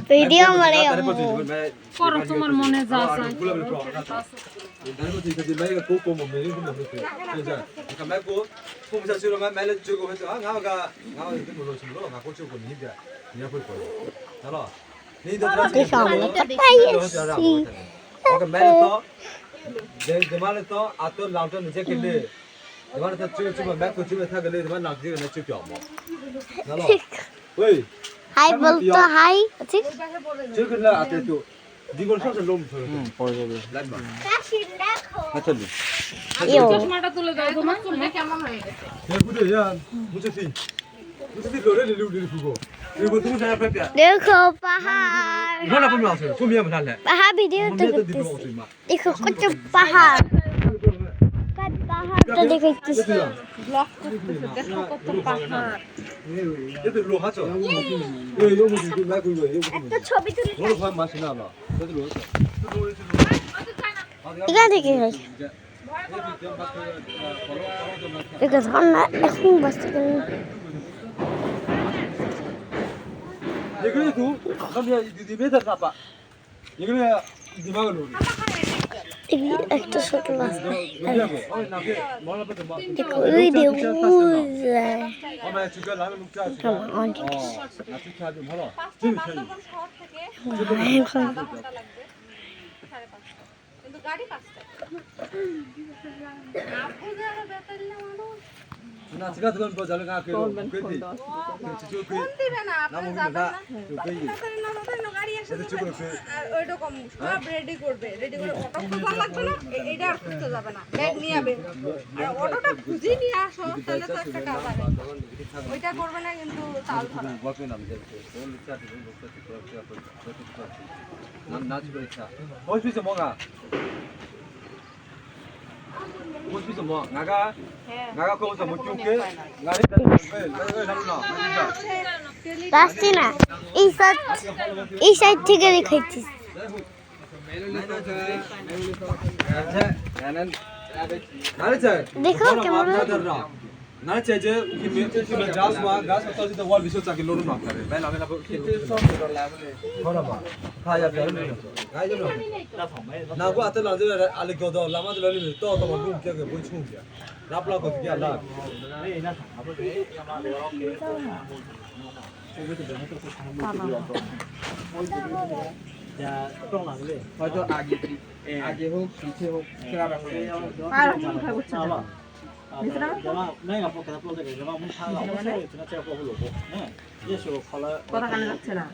Video মানে করো তোমার মনে যা চাই হাই বলতো হাই ঠিক চশমাটা তুলে দাও তোমার চুলটা কেমন হয়ে গেছে দেখো পাহাড় পাহাড় ভিডিও তো দেখো কত পাহাড় পাহাড়টা দেখাইতেছি ব্লগ করতেছে দেখো কত পাহাড় একটা ছবি তুলে এখান থেকে দেখো ঠান্ডা এখন বাঁচতে একটা ছোট রাস্তা দেখো ওই না ঠিক আছে কোন বজালে কা কেলো পেতি কিছু কোন দিবে না আপনি যাবেন না না গাড়ি আসে আর ওই রকম সব রেডি করে অটো খুঁজা লাগবে না এইটা আর খুঁজতে যাবে না ব্যাগ নিয়ে যাবে আর অটোটা খুঁজে নিয়ে আসো তাহলে তো একটা কাজ হবে ওইটা করবে না কিন্তু তাল ধরা বকে না যে কোন ইচ্ছা আছে বলতে নাচ করে ইচ্ছা ওই পিছে মগা 무슨 뭐 나가 거기서 못 줄게 나리 রাস্তা না এই সাইড থেকে দেখাইছি দেখো কেমন 나는 이제 김에 가스와 가스 터지다 월 비서 자기 로는 막 그래. 맨 앞에 나 걸어 봐. 가야 돼. 가야 돼. 나고 아들 나들 알레 겨도 라마들 알레 또또 뭐 깨게 뭐 충이야. 라플라 거 그게 알라. হয়তো আগে হোক পিছে হোক খেলা রাখবে আর মন খাই হচ্ছে না জামা নাই আপনি কথা বলতে গেলে জামা মন খাওয়া হচ্ছে না চেয়ে বলবো হ্যাঁ যে সব ফলা কথা কানে যাচ্ছে না